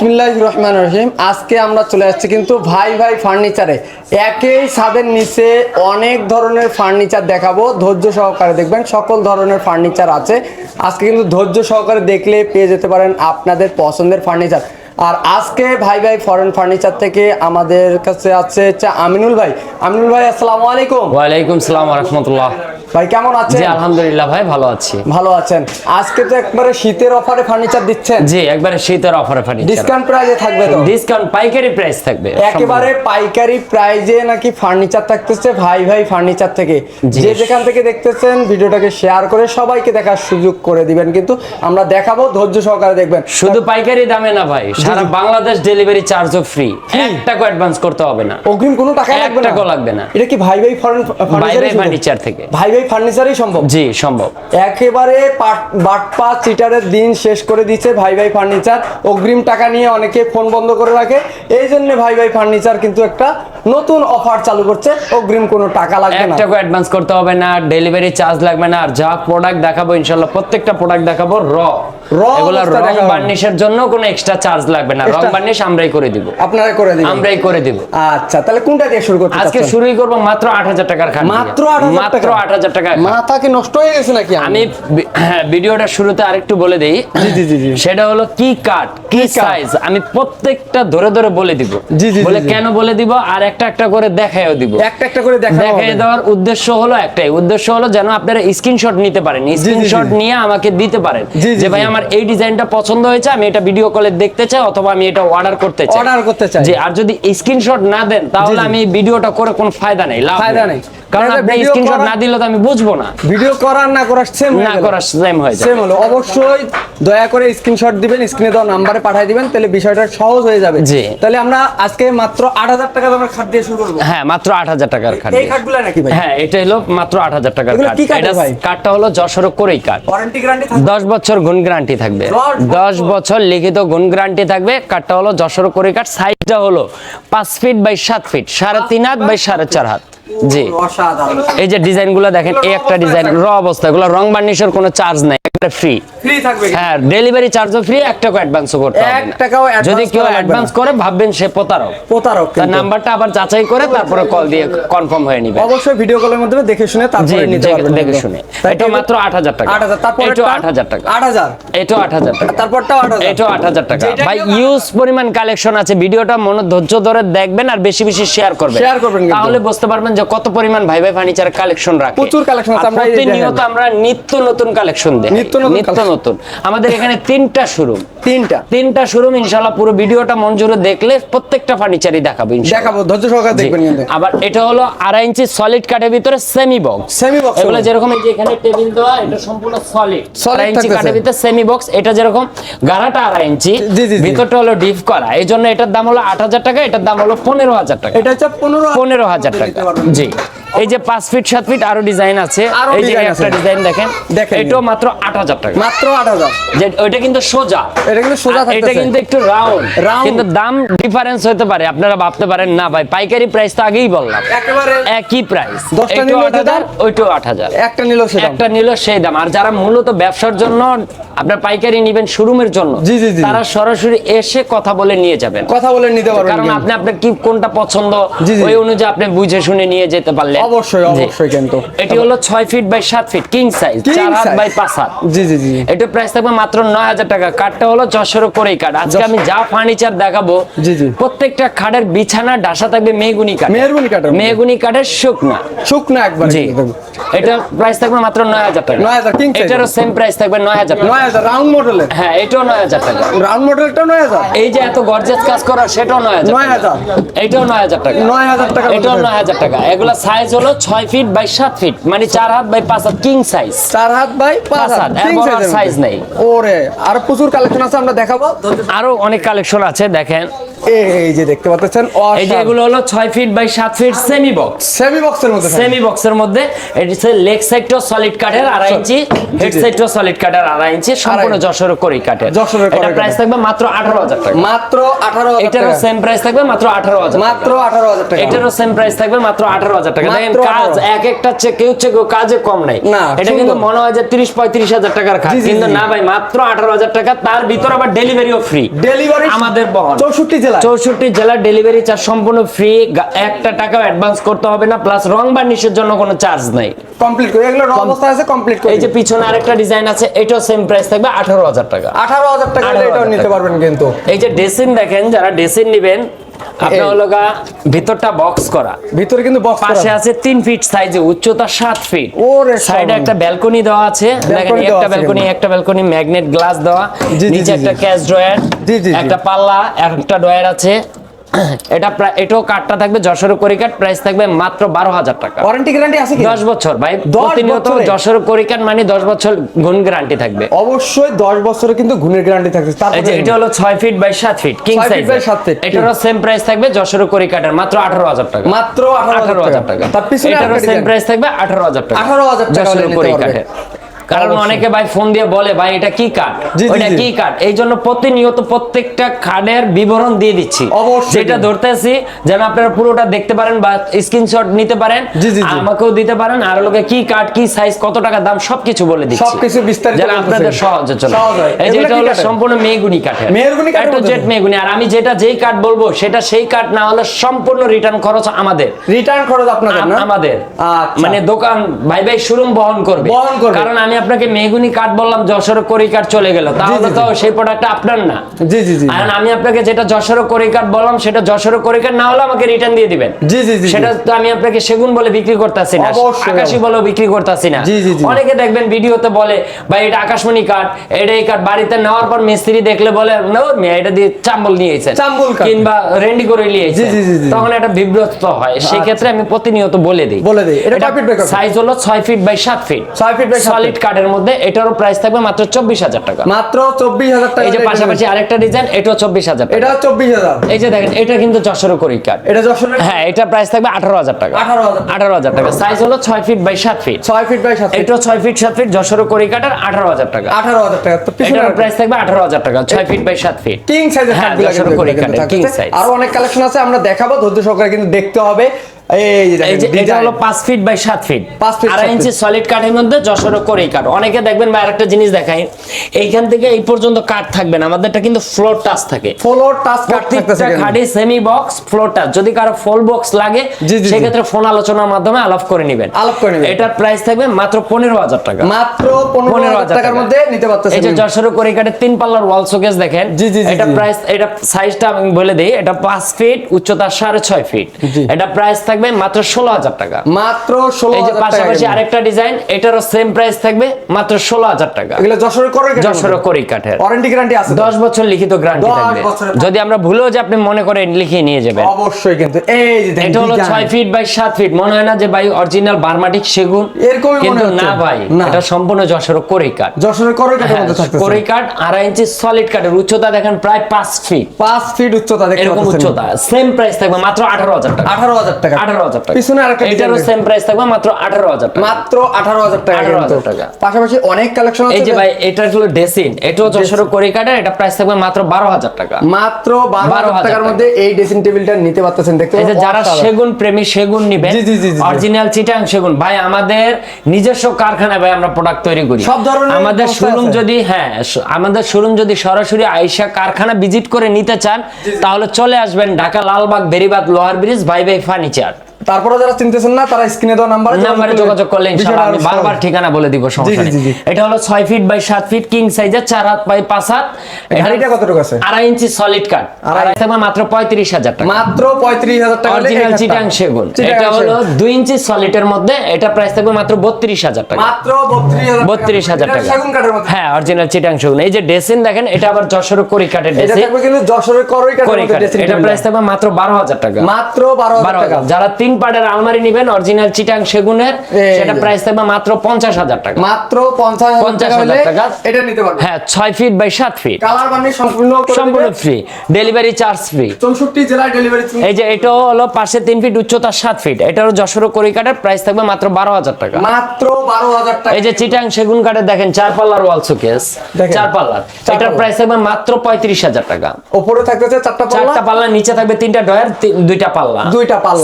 বিসমিল্লাহির রহমানির রহিম। আজকে আমরা চলে যাচ্ছি কিন্তু ভাই ভাই ফার্নিচারে। একই ছাদের নিচে অনেক ধরনের ফার্নিচার দেখাবো, ধৈর্য সহকারে দেখবেন। সকল ধরনের ফার্নিচার আছে। আজকে কিন্তু ধৈর্য সহকারে দেখলে পেয়ে যেতে পারেন আপনাদের পছন্দের ফার্নিচার। আর আজকে ভাই ভাই ফরেন ফার্নিচার থেকে আমাদের কাছে আছে আমিনুল ভাই। আমিনুল ভাই, আসসালামু আলাইকুম। ওয়ালাইকুম সালাম ওয়া রাহমাতুল্লাহ। ভাই কেমন আছেন? জি আলহামদুলিল্লাহ ভাই, ভালো আছি। ভালো আছেন? আজকে তো একবারে শীতের অফারে ফার্নিচার দিচ্ছেন। জি একবারে শীতের অফারে ফার্নিচার, ডিসকাউন্ট প্রাইসে থাকবে তো? ডিসকাউন্ট পাইকারি প্রাইস থাকবে, একেবারে পাইকারি প্রাইজে নাকি ফার্নিচার থাকতেছে ভাই ভাই ফার্নিচার থেকে। যে যেখান থেকে দেখতেছেন ভিডিওটাকে শেয়ার করে সবাইকে দেখার সুযোগ করে দিবেন। কিন্তু আমরা দেখাবো, ধৈর্য সহকারে দেখবেন। শুধু পাইকারি দামে না ভাই, সারা বাংলাদেশ ডেলিভারি চার্জও ফ্রি। 1 টাকা অ্যাডভান্স করতে হবে না, অগ্রিম কোনো টাকা লাগবে না, 1 টাকাও লাগবে না। এটা কি ভাই ভাই ফার্নিচার থেকে? ভাই ভাই ফার্নিচারই সম্ভব। জি সম্ভব। একেবারে বাটপা চিটারের দিন শেষ করে দিচ্ছে ভাই ভাই ফার্নিচার। অগ্রিম টাকা নিয়ে অনেকে ফোন বন্ধ করে রাখে, এই জন্য ভাই ভাই ফার্নিচার কিন্তু একটা নতুন অফার চালু করছে। অগ্রিম কোনো টাকা লাগবে না, 1 টাকা অ্যাডভান্স করতে হবে না, ডেলিভারি চার্জ লাগবে না। আর যা প্রোডাক্ট দেখাবো ইনশাআল্লাহ প্রত্যেকটা প্রোডাক্ট দেখাবো এগুলা রং বার্নিশের জন্য কোনো এক্সট্রা চার্জ লাগবে না। রং বার্নিশ আমরাই করে দিব। আপনারা করে দিবেন? আমরাই করে দিব। আচ্ছা, তাহলে কোনটা দিয়ে শুরু করতে আজকে শুরুই করব মাত্র 8000 টাকার খাট। মাত্র 8000 টাকা। মাথা কি নষ্ট হয়ে গেছে নাকি? আমি ভিডিওটা শুরুতে আরেকটু বলে দেই। জি। সেটা হলো কি কাট, কি সাইজ, আমি প্রত্যেকটা ধরে ধরে বলে দিব। বলে কেন বলে দিব, আর একটা একটা করে দেখাইও দিব। একটা করে দেখাই দেওয়ার উদ্দেশ্য হলো একটাই, উদ্দেশ্য হলো যেন আপনারা স্ক্রিনশট নিতে পারেন, স্ক্রিনশট নিয়ে আমাকে দিতে পারেন যে ভাই আমার এই ডিজাইনটা পছন্দ হয়েছে, আমি এটা ভিডিও কলে দেখতে চাই, অথবা আমি এটা অর্ডার করতে চাই। জি, আর যদি স্ক্রিনশট না দেন তাহলে আমি ভিডিওটা করে কোনো ফায়দা নেই, লাভ নেই। কারণ আপনি স্ক্রিনশট না দিলে তো আমি বুঝবো না। ভিডিও করার না করার সেম হয়ে যায়। সেম হলো। অবশ্যই দয়া করে স্ক্রিনশট দিবেন, স্ক্রিনে দেওয়া নম্বরে পাঠিয়ে দিবেন, তাহলে বিষয়টা সহজ হয়ে যাবে। জি, তাহলে আমরা আজকে মাত্র 8000 টাকা দামের খাট দিয়ে শুরু করব। হ্যাঁ, মাত্র 8000 টাকার খাট। এই খাটগুলো নাকি ভাই? হ্যাঁ, এটা হলো মাত্র 8000 টাকার খাট। এটা কাঠটা হলো যশোর কোরেই কাঠ। ওয়ারেন্টি গ্যারান্টি থাকবে? 10 বছর গুণ গ্যারান্টি থাকবে। 10 বছর লিখিত গুণ গ্যারান্টি থাকবে। কাঠটা হলো যশোর কোরেই কাঠ। সাইজটা হলো 5 ফিট বাই 7 ফিট, 3.5 হাত বাই 4.5 হাত। জি, এই যে ডিজাইন গুলো দেখেন, এই একটা ডিজাইন র অবস্থা, এগুলো রং বার্নিশের কোনো চার্জ নাই, একটা ফ্রি থাকবে। হ্যাঁ, ডেলিভারি চার্জও ফ্রি, 1 টাকা অ্যাডভান্সও করতে হবে না। যদি কেউ অ্যাডভান্স করে ভাববেন সে প্রতারক। তার নাম্বারটা আবার যাচাই করে তারপরে কল দিয়ে কনফার্ম হয়ে নিবে। অবশ্যই ভিডিও কলের মাধ্যমে দেখে শুনে তারপরে নিতে পারবেন, দেখে শুনে। এটা মাত্র 8000 টাকা। 8000। তারপর এটা 8000 টাকা। 8000। এটা 8000 টাকা। তারপরটাও 8000। এটা 8000 টাকা। ভাই ইউজ পরিমাণ কালেকশন আছে, ভিডিওটা ধৈর্য ধরে দেখবেন আর বেশি বেশি শেয়ার করবেন, তাহলে বুঝতে পারবেন যে কত পরিমাণ ভাই ভাই ফার্নিচার কালেকশন রাখে। প্রচুর কালেকশন আছে। আমরা প্রতিনিয়ত আমরা নিত্য নতুন কালেকশন দেই, নিত্য নতুন। আমাদের এখানে 3টা শোরুম, 3টা শোরুম। ইনশাআল্লাহ পুরো ভিডিওটা মন জুড়ে দেখলে প্রত্যেকটা ফার্নিচারই দেখাবো ইনশাআল্লাহ। ধৈর্য সহকারে দেখবেন কিন্তু। আবার এটা হলো 2.5 ইঞ্চি সলিড কাঠের ভিতরে সেমি বক্স। এগুলো যেরকম এই যে এখানে টেবিল দেওয়া, এটা সম্পূর্ণ সলিড 2.5 ইঞ্চি কাঠের ভিতরে সেমি বক্স। এটা যেরকম গাড়াটা 2.5 ইঞ্চি, ভিতরটা হলো ডিপ করা, এই জন্য এটার দাম হলো 8000 টাকা, এটার দাম হলো 15000 টাকা। এটা হচ্ছে 15000 টাকা। জি, এই যে 5 ফিট 7 ফিট আরো ডিজাইন আছে। এই যে একটা ডিজাইন দেখেন, এটাও মাত্র 8000 টাকা। মাত্র 8000। যে ওইটা কিন্তু সোজা, এটা কিন্তু একটু রাউন্ড, কিন্তু দাম ডিফারেন্স হতে পারে। আপনারা ভাবতে পারেন না ভাই পাইকারি প্রাইস তো আগেই বললাম, একেবারে একই প্রাইস। 10টা নিলো 8000, ওইটাও 8000। একটা নিলো সেই দাম। আর যারা মূলত ব্যবসার জন্য আপনার পাইকারি নেবেন শোরুমের জন্য, তারা সরাসরি এসে কথা বলে নিয়ে যাবেন, কথা বলে নিতে পারবেন। কারণ আপনি আপনার কি কোনটা পছন্দ ওই অনুযায়ী আপনি বুঝে শুনে নিয়ে যেতে পারলেন। অবশ্যই কিন্তু এটি হলো 6 feet by 7 feet king size, 4 হাত বাই 5 হাত। জি। এটা প্রাইস থাকবে মাত্র 9000 টাকা। কাঠটা হলো যশোর কোরেই কাঠ। আজকে আমি যা ফার্নিচার দেখাবো প্রত্যেকটা খাটের বিছানা ডাসা থাকবে মেহগুনি কাঠের শুকনা একবার। জি, এটা প্রাইস থাকবে মাত্র 9000 টাকা। এটারও সেম প্রাইস থাকবে 9000 টাকা। রাউন্ড মডেলের। হ্যাঁ, এটাও 9000 টাকা। রাউন্ড মডেলটাও 9000। এই যে এত গর্জিয়াস কাজ করা, সেটাও 9000। এটাও 9000 টাকা। 9000 টাকা। এটাও 9000 টাকা। এগুলা সাইজ হলো 6 ফিট বাই 7 ফিট, মানে 4 হাত বাই 5 হাত কিং সাইজ। 4 হাত বাই 5 হাত কিং সাইজ নেই। ওরে, আর প্রচুর কালেকশন আছে, আমরা দেখাবো। আরো অনেক কালেকশন আছে, দেখেন এই যে দেখতে পাচ্ছেন, এই যে এগুলো হলো 6 feet by 7 feet semi box. Semi বক্সের মধ্যে, সেমি বক্সের মধ্যে এটা হচ্ছে লেগ সাইডটাও সলিড কাঠের 2.5 ইঞ্চি, হেড সাইডটাও সলিড কাঠের 2.5 ইঞ্চি, সম্পূর্ণ যশোর করি কাঠের। এটা প্রাইস থাকবে মাত্র 18000 টাকা। মাত্র 18000 টাকা। এটারও সেম প্রাইস থাকবে মাত্র 18000 মাত্র 18000 টাকা। এটারও সেম প্রাইস থাকবে মাত্র 18000 টাকা। দেখেন কাজ এক একটা কেউ কাজে কম নাই। এটা কিন্তু মনে হয় যে 30-35 টাকার খাট, কিন্তু না ভাই, মাত্র 18000 টাকা। তার ভিতর আবার ডেলিভারিও ফ্রি, ডেলিভারি আমাদের বহন। 64 জেলা ডেলিভারি চার্জ সম্পূর্ণ ফ্রি, একটা টাকাও অ্যাডভান্স করতে হবে না, প্লাস রং বার্নিশের জন্য কোনো চার্জ নাই। কমপ্লিট করে এগুলো রং অবস্থা আছে, কমপ্লিট করে। এই যে পিছনে আরেকটা ডিজাইন আছে, এটাও সেম প্রাইস থাকবে 18000 টাকা। 18000 টাকা এটাও নিতে পারবেন কিন্তু। এই যে ড্রেসিং দেখেন, যারা ড্রেসিং নেবেন আপনার হলো ভিতরটা বক্স করা, ভিতরে কিন্তু বক্স করা, পাশে আছে 3 ফিট সাইজে, উচ্চতা 7 ফিট, ওরে সাইডে একটা ব্যালকনি দেওয়া আছে। দেখেন একটা ব্যালকনি ম্যাগনেট গ্লাস দেওয়া, নিচে একটা ক্যাশ ড্রয়ার, একটা পাল্লা, একটা ড্রয়ার আছে। এটাও কাঠটা থাকবে যশোর করি কাঠ, প্রাইস থাকবে মাত্র 12000 টাকা। ওয়ারেন্টি গ্যারান্টি আছে কি? 10 বছর ভাই, প্রতিনিয়ত যশোর করি কাঠ মানে 10 বছর গুণ গ্যারান্টি থাকবে। অবশ্যই 10 বছরের কিন্তু গুণের গ্যারান্টি থাকবে। এই যে এটা হলো 6 feet by 7 feet king size, এটারও সেম প্রাইস থাকবে যশোর করি কাঠের মাত্র 18000 টাকা। মাত্র 18000 টাকা। তার পিছনে এটারও সেম প্রাইস থাকবে 18000 টাকা। 18000 টাকা যশোর করি কাঠের। কারণ অনেকে ভাই ফোন দিয়ে বলে ভাই এটা কি কাঠ, ওইটা কি কাঠ, এই জন্য প্রতিনিয়ত প্রত্যেকটা কাঠের বিবরণ দিয়ে দিচ্ছি, যেটা ধরতেছি যেন আপনারা পুরোটা দেখতে পারেন বা স্ক্রিনশট নিতে পারেন, আমাকেও দিতে পারেন, আর লোকে কি কাঠ, কি সাইজ, কত টাকা দাম সবকিছু বলে দিচ্ছি, সবকিছু বিস্তারিত যেন আপনাদের সহজে চলে। এই যে এটা হলো সম্পূর্ণ মেহগুনি কাঠের, এটা জেড মেহগুনি। আর আমি যেই কাঠ বলবো সেটা সেই কাঠ না হলে সম্পূর্ণ রিটার্ন খরচ আমাদের, রিটার্ন খরচ আপনাদের না, আমাদের মানে দোকান ভাই শোরুম বহন করবে। কারণ আমি আপনাকে মেহগুনি কাঠ বললাম, যশোর করি কাঠ চলে গেল, তাহলে তো সেই প্রোডাক্টটা আপনার না। জি জি জি। আর আমি আপনাকে যেটা যশোর করি কাঠ বললাম সেটা যশোর করি কাঠ না হলে আমাকে রিটার্ন দিয়ে দিবেন। জি জি জি। সেটা তো আমি আপনাকে সেগুন বলে বিক্রি করতেছি না, আকাশী বলেও বিক্রি করতেছি না। অনেকে দেখবেন ভিডিওতে বলে ভাই এটা আকাশমণি কাঠ, এটা এই কাঠ, বাড়িতে নেওয়ার পর মিস্ত্রি দেখলে বলে না এটা দিয়ে চাম্বল নিয়েছে, কিংবা রেন্ডি করে নিয়েছে, তখন এটা বিব্রত হয়। সেই ক্ষেত্রে আমি প্রতিনিয়ত বলে দিই এটা সাইজ হলো 6 feet by 7 feet, 6 feet by solid কাঠের মধ্যে। এটারও প্রাইস থাকবে মাত্র 24000 টাকা। মাত্র 24000 টাকা। এই যে পাশাপাশি আরেকটা ডিজাইন, এটাও 24000 টাকা। এটাও 24000। এই যে দেখেন, এটা কিন্তু যশোর করি কাঠ, এটা যশোর, হ্যাঁ, এটা প্রাইস থাকবে 18000 টাকা। 18000 টাকা। সাইজ হলো 6 feet by 7 feet, 6 feet by 7 feet. এটাও 6 ফিট 7 ফিট যশোর করি কাঠের 18000 টাকা। 18000 টাকা। তো এটার প্রাইস থাকবে 18000 টাকা, 6 ফিট বাই 7 ফিট কিং সাইজের কাঠগুলো যশোর করি কাঠের কিং সাইজ। আর অনেক কালেকশন আছে, আমরা দেখাবো, ধৈর্য সহকারে কিন্তু দেখতে হবে। এই যে এটা হলো 5 feet by 7 feet, 2.5 inch solid কাঠের মধ্যে যশোর করি কাঠ। অনেকে দেখবেন ভাই আরেকটা জিনিস দেখাই, এইখান থেকে এই পর্যন্ত কাঠ থাকবে না, আমাদেরটা কিন্তু ফ্লোর টাচ থাকে, ফ্লোর টাচ কাঠ থাকতেছে খাড়ি সেমি বক্স ফ্লোর টাচ। যদি কারো ফুল বক্স লাগে সেই ক্ষেত্রে ফোন আলোচনার মাধ্যমে আলাপ করে নেবেন। এটার প্রাইস থাকবে মাত্র 15000 টাকা। মাত্র 15000 টাকার মধ্যে নিতে পারতেছেন। এই যে যশোর করি কাঠের 3 পাল্লার ওয়াল শোকেস দেখেন, এটা প্রাইস, এটা সাইজটা আমি বলে দেই, এটা 5 ফিট, উচ্চতা 6.5 ফিট। এটা প্রাইস থাকবে মাত্র 16000 টাকা। মাত্র 16000 টাকা। এই যে পাশাপাশি আরেকটা ডিজাইন, এটারও সেম প্রাইস থাকবে মাত্র 16000 টাকা। এগুলো যশোর করি কাঠের, ওয়ারেন্টি গ্যারান্টি আছে, 10 বছর লিখিত গ্যারান্টি থাকবে। যদি আমরা ভুলেও যে আপনি মনে করে লিখিয়ে নিয়ে যাবেন অবশ্যই। কিন্তু এই যে দেখেন, এটা হলো 6 ফিট বাই 7 ফিট। মনে হয় না যে ভাই অরিজিনাল বার্মাটিক সেগুন, কিন্তু না ভাই, এটা সম্পূর্ণ যশোর করি কাঠ, যশোর করি কাঠের মধ্যে থাকতেছে। করি কাঠ 2.5 ইঞ্চি সলিড কাঠের, উচ্চতা দেখেন প্রায় 5 ফিট, 5 ফিট উচ্চতা, দেখেন এরকম উচ্চতা। সেম প্রাইস থাকবে মাত্র 18000 টাকা। 18000 টাকা। 18000 টাকা। পিছনে আরেকটা এটারও সেম প্রাইস থাকবে মাত্র 18000 টাকা। মাত্র 18000 টাকা। 18000 টাকা। পাশাপাশি অনেক কালেকশন আছে। এই যে ভাই এটা হলো ড্রেসিং, এটাও যশোর করি কাঠের, এটা প্রাইস থাকবে মাত্র 12000 টাকা। মাত্র 12000 টাকার মধ্যে এই ড্রেসিং টেবিলটা নিতে পারতেছেন। দেখতে এই যে যারা সেগুন প্রেমী, সেগুন নেবেন, অরিজিনাল চিটাং সেগুন। ভাই আমাদের নিজস্ব কারখানায় ভাই আমরা প্রোডাক্ট তৈরি করি সব ধরনের। আমাদের শোরুম যদি, হ্যাঁ, আমাদের শোরুম যদি সরাসরি আইসা কারখানা ভিজিট করে নিতে চান, তাহলে চলে আসবেন ঢাকা লালবাগ বেরিবাদ লোহার ব্রিজ, ভাই ফার্নিচার। তারপরে যারা চিনতেছেন না, তারা স্ক্রিনে দেওয়া নাম্বারে যোগাযোগ করলে ইনশাআল্লাহ আমি বারবার ঠিকানা বলে দিব, সমস্যা নেই। এটা হলো 6 ফিট বাই 7 ফিট কিং সাইজের, 4 হাত বাই 5 হাত। এটা কতটুকু আছে? 2.5 ইঞ্চি সলিড কাঠ, মাত্র 35000 টাকা। মাত্র 35000 টাকা। অরিজিনাল চিটাং সেগুন। এটা হলো 2 ইঞ্চি সলিডের মধ্যে, এটা প্রাইস থাকবে মাত্র 32000 টাকা। মাত্র 32000 টাকা। সেগুন কাঠের মধ্যে, হ্যাঁ, অরিজিনাল চিটাং সেগুন। এই যে ড্রেসিং দেখেন, এটা আবার যশোর করি কাঠের ড্রেসিং। এটা থাকবে কিন্তু যশোর করি কাঠের মধ্যে ড্রেসিং। এটা প্রাইস থাকবে মাত্র 12000 টাকা। মাত্র 12000 টাকা। যারা 3 পাড়ের আলমারি নেবেন অরিজিনাল চিটাং সেগুনের, সেটা প্রাইস থাকবে মাত্র 50,000 টাকা। মাত্র 50,000 টাকা এটা নিতে পারবেন। হ্যাঁ 6 ফিট বাই 7 ফিট, কালার বানিয়ে সম্পূর্ণ ফ্রি, ডেলিভারি চার্জ ফ্রি, 64 জেলায় ডেলিভারি। এই যে এটা হলো পাশে 3 ফিট উচ্চতা 7 ফিট, এটারও যশোর কড়ি কাঠের প্রাইস থাকবে মাত্র 12,000 টাকা। মাত্র 12,000 টাকা। এই যে চিটাং সেগুন কাঠের দেখেন 4 পাল্লার ওয়াল শোকেস, 4 পাল্লার, এটার প্রাইস থাকবে মাত্র 35,000 টাকা। উপরে থাকতেছে 4টা পাল্লা, নিচে থাকবে 3টা ডয়ার, 2টা পাল্লা,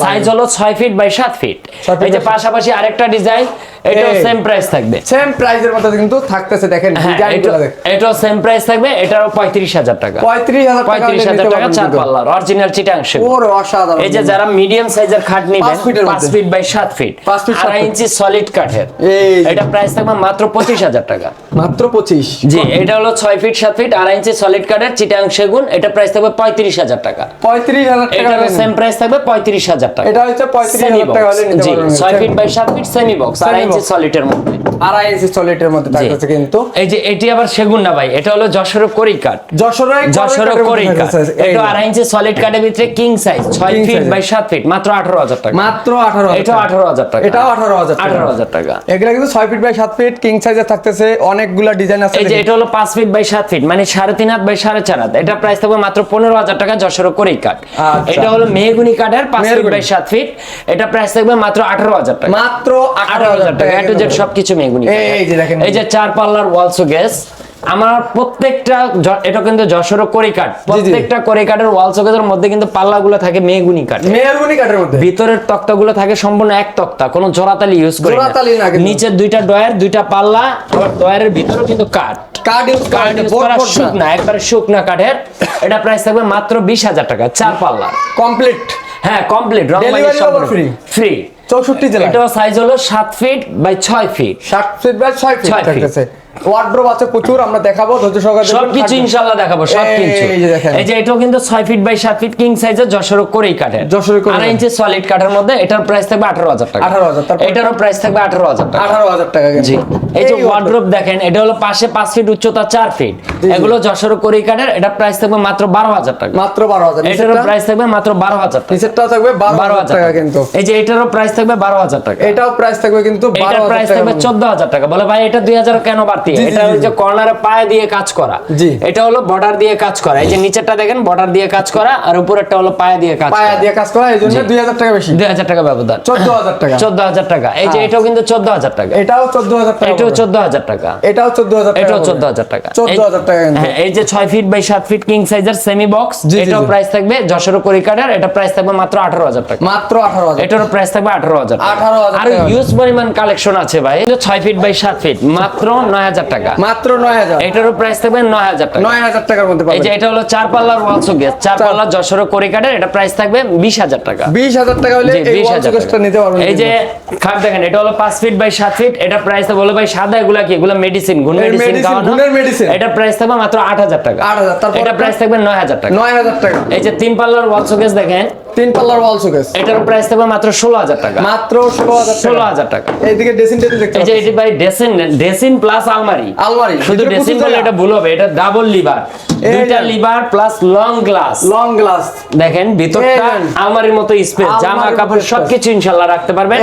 সাইজ হলো 6 ফিট বাই 7 ফিট। এই যে পাশাপাশি আরেকটা ডিজাইন, এটাও সেম প্রাইস থাকবে, সেম প্রাইসের মধ্যে কিন্তু থাকতেছে। দেখেন ডিজাইনগুলো দেখেন, এটাও সেম প্রাইস থাকবে, এটারও 35,000 টাকা। 35,000 টাকা 4 পাল্লার অরিজিনাল চিটাং সেগুন। ওরে অসাধারণ। এই যে যারা মিডিয়াম সাইজের খাট নেবেন 5 feet by 7 feet, 2.5 inch solid কাঠের, এটা প্রাইস থাকবে মাত্র 25,000 টাকা। মাত্র 25। জি, এটা হলো 6 ফিট 7 ফিট 2.5 ইঞ্চি সলিড কাঠের চিটাং সেগুন, এটা প্রাইস থাকবে 35,000 টাকা। 35,000 টাকা। এটারও সেম প্রাইস থাকবে 35,000 টাকা। এটা হচ্ছে 35,000 টাকা হলে নিতে পারবেন। 6 feet by 7 feet semi box 2.5 inch সলিডের মধ্যে, 2.5 ইঞ্চি সলিডের মধ্যে থাকতেছে কিন্তু। এই যে এটি আবার সেগুন না ভাই, এটা হলো যশোরের কড়ি কাঠ, যশোরের কড়ি কাঠ। এটা 2.5 ইঞ্চি সলিড কাঠের ভিতরে king size 6 feet by 7 feet, মাত্র 18,000 টাকা। মাত্র 18,000। এটা 18,000 টাকা। এটাও 18,000 টাকা। এগুলা কিন্তু 6 ফিট বাই 7 ফিট কিং সাইজে থাকতেছে, অনেকগুলা ডিজাইন আছে। এই যে এটা হলো 5 ফিট বাই 7 ফিট, মানে 3.5 হাত বাই 4.5 হাত, এটা প্রাইস থাকবে মাত্র 15,000 টাকা যশোরের কড়ি কাঠ। এটা হলো মেহগুনি কাঠের 5 ফিট বাই 7 ফিট, এটা প্রাইস থাকবে মাত্র 18,000 টাকা। মাত্র 18,000 টাকা। এ টু জেড সবকিছু মেহগুনি। এই যে দেখেন, এই যে 4 পাল্লার ওয়াল শোকেস, আমার প্রত্যেকটা এটা কিন্তু যশোরের কড়ি কাঠ, প্রত্যেকটা কড়ি কাঠের ওয়াল শোকেসের মধ্যে কিন্তু পাল্লাগুলো থাকে মেহগুনি কাঠ, মেহগুনি কাঠের মধ্যে। ভিতরের তক্তাগুলো থাকে সম্পূর্ণ এক তক্তা, কোনো জোড়াতালি ইউজ করে না। নিচে 2টা ডয়ার, 2টা পাল্লা, আবার ডয়ারের ভিতরেও কিন্তু কাঠ শুকনা, একবারে শুকনা কাঠের। এটা প্রাইস থাকবে মাত্র 20,000 টাকা 4 পাল্লা কমপ্লিট। হ্যাঁ কমপ্লিট, ফ্রি 64 জেলা। এটা সাইজ হলো 7 feet by 6 feet, 7 feet by 6 feet থাকতেছে। ওয়ার্ড্রোব আছে প্রচুর, আমরা দেখাবো ধৈর্য সহকারে দেখুন সবকিছু ইনশাআল্লাহ দেখাবো সবকিছু। এই যে এটাও কিন্তু 6 ফিট বাই 7 ফিট কিং সাইজের যশোর কড়ি কাঠের, 2.5 ইঞ্চি সলিড কাঠের মধ্যে, এটার প্রাইস থাকবে 18,000 টাকা। 18,000। এটারও প্রাইস থাকবে 18,000 টাকা। 18,000 টাকা। জি, এই যে ওয়ার্ড্রোব দেখেন, এটা হলো পাশে 5 ফিট উচ্চতা 4 ফিট, এগুলো যশোর কড়ি কাঠের, এটা প্রাইস থাকবে মাত্র 12,000 টাকা। মাত্র 12,000। এটারও প্রাইস থাকবে মাত্র 12,000 টাকা। নিচেরটাও থাকবে 12,000 টাকা কিন্তু। এই যে এটারও প্রাইস থাকবে 12,000 টাকা। এটাও প্রাইস থাকবে কিন্তু 12,000 টাকা। প্রাইস থাকবে 14,000 টাকা। বলে ভাই এটা 2,000 কেন বাড়তি? এটা ওই যে কর্নারে পায়ে দিয়ে কাজ করা, এটা হলো বর্ডার দিয়ে কাজ করা। এই যে নিচেরটা দেখেন বর্ডার দিয়ে কাজ করা, আর উপরেরটা হলো পায়ে দিয়ে কাজ করা, এইজন্য 2,000 টাকা বেশি, 2,000 টাকা ব্যবধান, 14,000 টাকা। 14,000 টাকা। এই যে এটাও কিন্তু 14,000 টাকা, এটাও 14,000 টাকা, এটাও 14,000 টাকা, এটাও 14,000 টাকা, এটাও 14,000 টাকা, 14,000 টাকা। হ্যাঁ, এই যে 6 ফিট বাই 7 ফিট কিং সাইজের সেমি বক্স, এটাও প্রাইস থাকবে যশোর কড়ি কাঠের, এটা প্রাইস থাকবে মাত্র 18,000 টাকা। মাত্র 18,000। এটারও প্রাইস থাকবে 18,000 টাকা। 18,000 আর ইউজ পরিমাণ কালেকশন আছে ভাই। 6 ফিট বাই 7 ফিট মাত্র 9,000 টাকা, মাত্র 9,000। এটারও প্রাইস থাকবে 9,000 টাকা। 9,000 টাকার মধ্যে পাবেন। এই যে এটা হলো 4 পাল্লার ওয়াল শোকেস, 4 পাল্লার যশোর কড়ি কাঠের, এটা প্রাইস থাকবে 20,000 টাকা। 20,000 টাকা হলে এই ওয়াল শোকেসটা নিতে পারবেন। এই যে খাট দেখেন, এটা হলো 5 ফিট বাই 7 ফিট, এটা প্রাইস বলে ভাই সাদা এগুলা কি? এগুলা মেডিসিন, গুণ মেডিসিন খাওয়ানো, এটা প্রাইস থাকবে মাত্র 8,000 টাকা। 8,000। তারপর এটা প্রাইস থাকবে 9,000 টাকা। 9,000 টাকা। এই যে 3 পাল্লার ওয়াল শোকেস দেখেন, 3 পাল্লার ওয়াল শোকেস, এটার প্রাইস থাকবে মাত্র 16,000 টাকা। মাত্র 16,000 টাকা। এইদিকে ড্রেসিং টেবিল দেখতে এই যে এটি ভাই ড্রেসিং প্লাস আলমারি, শুধু ড্রেসিং বলে এটা ভুল হবে, এটা ডাবল লিভার, দুইটা লিভার প্লাস লং গ্লাস। দেখেন ভিতরটা আলমারির মতো স্পেস, জামা কাপড় সবকিছু ইনশাআল্লাহ রাখতে পারবেন।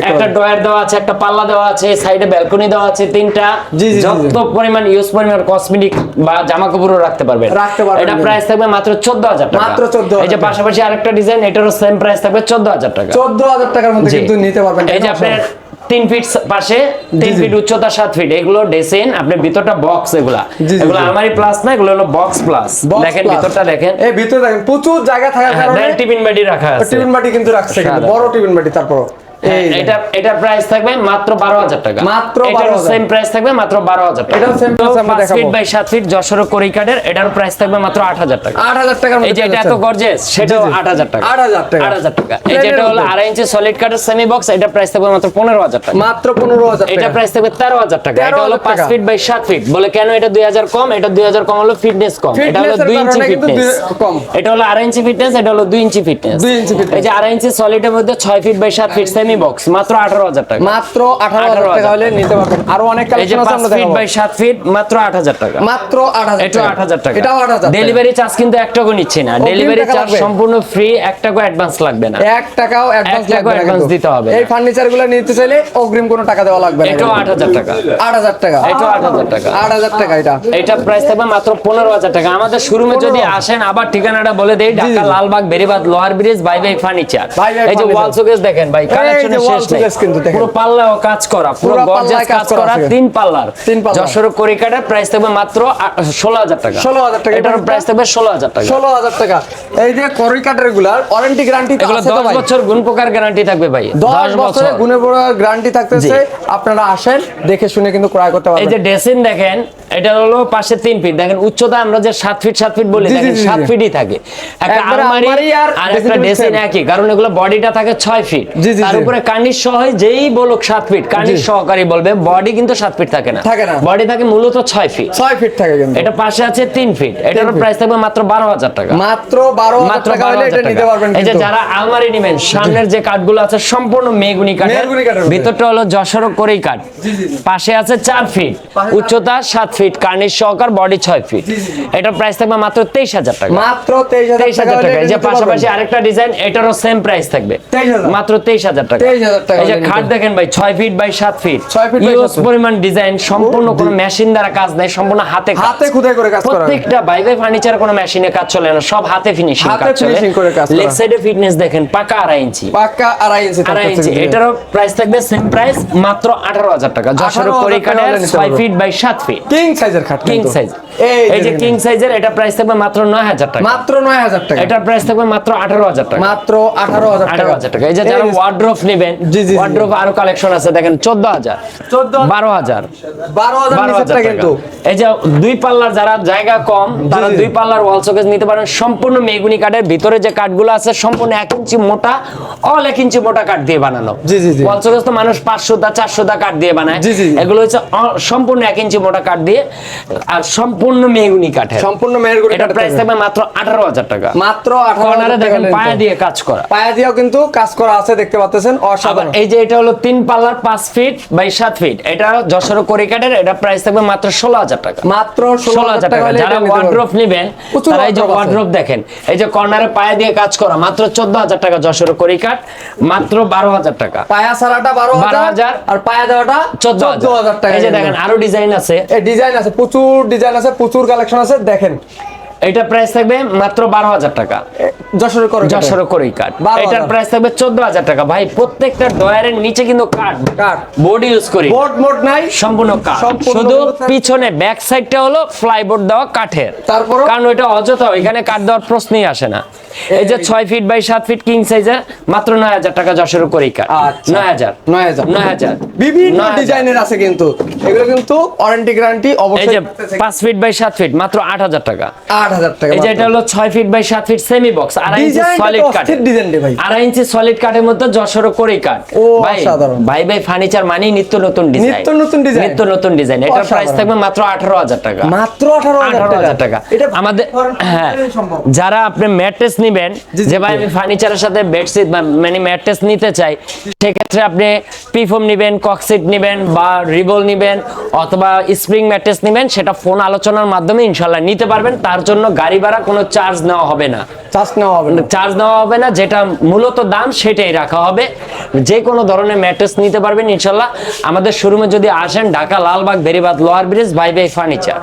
একটা ড্রয়ার দেওয়া আছে, একটা পাল্লা দেওয়া আছে, সাইডে ব্যালকনি দেওয়া আছে 3টা, যত পরিমাণ ইউজ পরিমাণ কসমেটিক বা জামা কাপড়ও রাখতে পারবেন। এটা প্রাইস থাকবে মাত্র 14,000 টাকা। মাত্র 14,000। এই যে পাশাপাশি আরেকটা ডিজাইন, এটারও সেম প্রাইস থাকবে 14,000 টাকা। 14,000 টাকার মধ্যে কিন্তু নিতে পারবেন। এই যে আপনার 3 ফিট পাশে 3 ফিট উচ্চতা 7 ফিট, এগুলো ডেসিন, আপনার ভিতরটা বক্স, এগুলো আলমারি প্লাস না, এগুলো হলো বক্স প্লাস। দেখেন ভিতরটা দেখেন, এই ভিতরে দেখেন প্রচুর জায়গা থাকার কারণে টিফিন বাটি রাখা আছে, টিফিন বাটি কিন্তু রাখছে, কিন্তু বড় টিফিন বাটি। তারপর এটা প্রাইস থাকবে মাত্র 12,000 টাকা। মাত্র 12,000। সেম প্রাইস থাকবে মাত্র 12,000 টাকা। এটাও সেম প্রাইস আমরা 5 দেখাবো। ফিট বাই 7 ফিট যশোর কড়ি কাঠের, এটার প্রাইস থাকবে মাত্র 8,000 টাকা। 8,000 টাকার মধ্যে। এই যে এটা এত গর্জিয়াস, সেটাও 8,000 টাকা। 8,000 টাকা। 8,000 টাকা। এই যে এটা হলো 2.5 ইঞ্চি সলিড কাঠের সেমি বক্স, এটা প্রাইস থাকবে মাত্র 15,000 টাকা। মাত্র 15,000 টাকা। এটা প্রাইস থাকবে 13,000 টাকা। এটা হলো 5 ফিট বাই 7 ফিট। বলে কেন এটা 2,000 কম? এটা 2,000 কম হলো ফিটনেস কম, এটা হলো 2 ইঞ্চি ফিটনেস কম, এটা হলো 2.5 ইঞ্চি ফিটনেস, এটা হলো 2 ইঞ্চি ফিটনেস। এই যে 2.5 ইঞ্চি সলিডের মধ্যে 6 feet by 7 feet semi semi box মাত্র 18,000 টাকা। মাত্র 18,000 টাকা হলে নিতে পারবেন। আরো অনেক এই যে কালেকশন আছে 5 আমরা ফিট দেখাবো। বাই 7 ফিট মাত্র 8,000 টাকা। মাত্র 8,000 এটা 8,000 টাকা। এটাও 8,000 টাকা। ডেলিভারি চার্জ কিন্তু 1 টাকাও নিচ্ছে না। ডেলিভারি টাকা চার্জ লাগবে? সম্পূর্ণ ফ্রি, 1 টাকাও অ্যাডভান্স লাগবে না। 1 টাকাও অ্যাডভান্স 1 টাকাও লাগবে না অ্যাডভান্স কিন্তু। দিতে হবে না। এই ফার্নিচারগুলো নিতে চাইলে অগ্রিম কোনো টাকা দেওয়া লাগবে না। এটাও 8,000 টাকা। 8,000 টাকা। এটাও 8,000 টাকা। 8,000 টাকা এটা। এটা প্রাইস থাকবে মাত্র 15,000 টাকা। আমাদের শোরুমে যদি আসেন, আবার ঠিকানাটা বলে দেই, ঢাকা লালবাগ বেরিবাদ লোহার bridge, bye bye furniture. Bye bye এই যে ফার্নিচার। ওয়াল শোকেস দেখেন ভাই, কালেকশনের wall শেষ নেই। showcase কিন্তু দেখেন। পুরো পাল্লাও কাজ করা, পুরো পুরো গর্জিয়াস পাল্লায় কাজ করা, আছে। 3 পাল্লার। 3 পাল্লার। যশোর করিকাটার প্রাইস থাকবে মাত্র 16,000 টাকা। 16,000 টাকা। এটার প্রাইস থাকবে 16,000 টাকা। 16,000 টাকা। এই যে করি কাঠের গুলার ওয়ারেন্টি গ্যারান্টি এগুলো আছে তো 10 ভাই? বছর গুণ প্রকার গ্যারান্টি থাকবে ভাই। 10 বছরের গুণে পড়ার গ্যারান্টি থাকতেছে। আপনারা আসেন, দেখে শুনে কিন্তু ক্রয় করতে এই পারবেন। যে ড্রেসিং দেখেন, এটা হলো পাশে 3 ফিট। দেখেন উচ্চতা আমরা যে 7 ফিট বলি, জি, দেখেন জি, জি, 7 জি। ফিটই থাকে। একটা একবারে আলমারি আলমারি আর আর dressing একটা table ড্রেসিং same। একই, কারণ এগুলো বডিটা থাকে 6 ফিট। জি, জি, তার জি। উপরে কার্নিশ সহ যেই বলুক 7 ফিট, কার্নিশ জি। সহকারী বলবে, বডি কিন্তু 7 ফিট থাকে না। থাকে না। বডি থাকে মূলত 6 ফিট। 6 ফিট থাকে কিন্তু। এটা পাশে আছে 3 ফিট। এটার 3 feet। প্রাইস থাকবে মাত্র 12,000 টাকা। মাত্র 12,000 মাত্র টাকা হলে এটা 12,000 নিতে টাকা। পারবেন এই যে কিন্তু। যারা আলমারি নেবেন, সামনের যে কাঠগুলো আছে সম্পূর্ণ মেহগুনি কাঠের, মেহগনি কাঠের মধ্যে। ভিতরটা হলো যশোর করেই কাঠ। পাশে আছে 4 ফিট, উচ্চতা 7 ফিট, কার্নিশ সহকার, বডি 6 ফিট। এটার প্রাইস থাকবে মাত্র 23,000 টাকা। মাত্র 23,000 টাকা 23,000 হলে টাকা। এটা এই যে নিতে পাশাপাশি পারবেন। আরেকটা ডিজাইন, এটারও সেম প্রাইস থাকবে 23,000 মাত্র 23,000 টাকা। 23,000 টাকা এই যে হলে খাট নিতে দেখেন ভাই, 6 feet by 7 feet, 6 feet by 7 use feet। পরিমাণ ডিজাইন, সম্পূর্ণ কোনো মেশিন দ্বারা কাজ নাই, সম্পূর্ণ হাতে কাজ। হাতে খোদাই করে কাজ করা হয়। প্রত্যেকটা বাই বাই ফার্নিচার কোনো মেশিনে কাজ চলে না, সব হাতে ফিনিশিং হাতে কাজ চলে। finishing করে কাজ করা। লেগ সাইডে ফিটনেস দেখেন, পাকা 2.5 ইঞ্চি। পাক্কা 2.5 ইঞ্চি 2.5 থাকতেছে ইঞ্চি। কিন্তু। এটারও প্রাইস থাকবে সেম প্রাইস, মাত্র 18,000 টাকা। যশোর 18,000 করিকাঠের টাকা হলে নিতে 6 পারবেন। ফিট বাই 7 ফিট কিং সাইজের খাট কিং কিন্তু। সাইজ। এই যে দেখেন। কিং সাইজের, এটা প্রাইস থাকবে মাত্র 9,000 টাকা। মাত্র 9,000 টাকা। এটার প্রাইস থাকবে মাত্র 18,000 টাকা। মাত্র 18,000 টাকা। 18,000 টাকা। এই যে যারা ওয়ার্ড্রোব নেবেন, জি, জি, জি। ওয়ার্ড্রোব আরো কালেকশন আছে দেখেন, 14,000, 12,000 12,000 নিচের টাকা কিন্তু। এই যে 2 পাল্লার যারা জায়গা কম, তারা জি। 2 পাল্লার ওয়াল শোকেস নিতে পারেন। সম্পূর্ণ মেহগুনি কাঠের, ভিতরে যে কাঠগুলো আছে সম্পূর্ণ 1 ইঞ্চি মোটা, অল 1 ইঞ্চি মোটা কাঠ দিয়ে বানানো। জি, জি, জি। ওয়াল শোকেস তো মানুষ 500 দা 400 দা কাঠ দিয়ে বানায়। জি, জি, জি। এগুলো হচ্ছে সম্পূর্ণ 1 ইঞ্চি মোটা কাঠ দিয়ে, আর সম্পূর্ণ মেহগুনি কাঠের। সম্পূর্ণ মেহেরগড়ি এটা কাঠের প্রাইস থাকবে। থাকবে মাত্র 18,000 টাকা। মাত্র কর্নারে 18,000 টাকা দেখেন হলে পায়া নিতে। দিয়ে কাজ করা। পায়া দিয়েও কিন্তু কাজ করা আছে, দেখতে পাচ্ছেন, আবার অসাধারণ। এই যে এটা হলো 3 পাল্লার 5 ফিট বাই 7 ফিট, এটা যশোর করিকাঠের, এটা প্রাইস থাকবে মাত্র 16,000 টাকা। মাত্র 16,000 টাকা। হলে যারা এটা নিতে ওয়ার্ড্রোব পারবেন। নেবেন, প্রচুর তারা এই যে wardrobe আছে। ওয়ার্ড্রোব দেখেন, এই যে কর্নারে পায়া দিয়ে কাজ করা, মাত্র 14,000 টাকা। যশোর করিকাঠ মাত্র 12,000 টাকা। পায়া সারাটা 12,000 12,000 আর পায়া দেওয়াটা 14,000 টাকা। এই যে দেখেন আরো ডিজাইন আছে, এই ডিজাইন আছে, প্রচুর ডিজাইন আছে, প্রচুর কালেকশন আছে, দেখেন। এটা প্রাইস থাকবে মাত্র 12,000 টাকা। যশোরের করে যশোর করিকাঠ, 12,000 এটার প্রাইস থাকবে 14,000 টাকা। ভাই প্রত্যেকটা ডয়ারের নিচে কিন্তু কাঠ, কাঠ। বোর্ড ইউজ করি, বোর্ড মোড নাই, সম্পূর্ণ কাঠ। সম্পূর্ণ শুধু কিন্তু কাঠ। পিছনে ব্যাক সাইডটা হলো ফ্লাইবোর্ড দেওয়া কাঠের, তারপরও? কারণ ওইটা অযথা, এখানে কাঠ দেওয়ার প্রশ্নই আসে না। এই যে 6 ফিট বাই 7 ফিট কিং সাইজের, মাত্র 9,000 টাকা। যশোর করিকাঠ আচ্ছা। 9,000 9,000 বিভিন্ন 9,000 ডিজাইনের আছে কিন্তু, এগুলো কিন্তু ওয়ারেন্টি গ্যারান্টি এই অবশ্যই যে থাকতেছে। 5 ফিট বাই 7 ফিট মাত্র 8,000 টাকা। 8,000 টাকা। এই যে এটা হলো 6 feet by 7 feet semi box, 2.5 inch ডিজাইনটা সলিড তো কাঠ, অস্থির ডিজাইন রে ভাই। 2.5 ইঞ্চি সলিড কাঠের মধ্যে যশোর করিকাঠ। ও, ভাই অসাধারণ। ভাই ভাই ফার্নিচার মানে নিত্য নতুন ডিজাইন, নিত্য নতুন ডিজাইন। নিত্য নতুন ডিজাইন। এটার প্রাইস অসাধারণ। থাকবে মাত্র 18,000 টাকা। মাত্র 18,000 টাকা। এটা আমাদের হ্যাঁ, সম্ভব। যারা আপনি ম্যাট্রেস নেবেন, জি, যে জি, ভাই জি। আমি ফার্নিচারের সাথে বেডশিট মানে ম্যাট্রেস নিতে চাই, সেক্ষেত্রে আপনি পিফোম নেবেন, ককসিট নেবেন, বা রিবল নেবেন, অথবা স্প্রিং ম্যাট্রেস নেবেন, সেটা ফোন আলোচনার মাধ্যমে ইনশাল্লাহ নিতে পারবেন। তার জন্য গাড়ি ভাড়া কোনো চার্জ নেওয়া হবে না, চার্জ নেওয়া হবে না। চার্জ নেওয়া হবে না, যেটা মূলত দাম সেটাই রাখা হবে। যে কোনো ধরনের ম্যাট্রেস নিতে পারবেন ইনশাল্লাহ। আমাদের শোরুমে যদি আসেন, ঢাকা লালবাগ বেরিবাদ লোহার ব্রিজ, বাই বাই ফার্নিচার।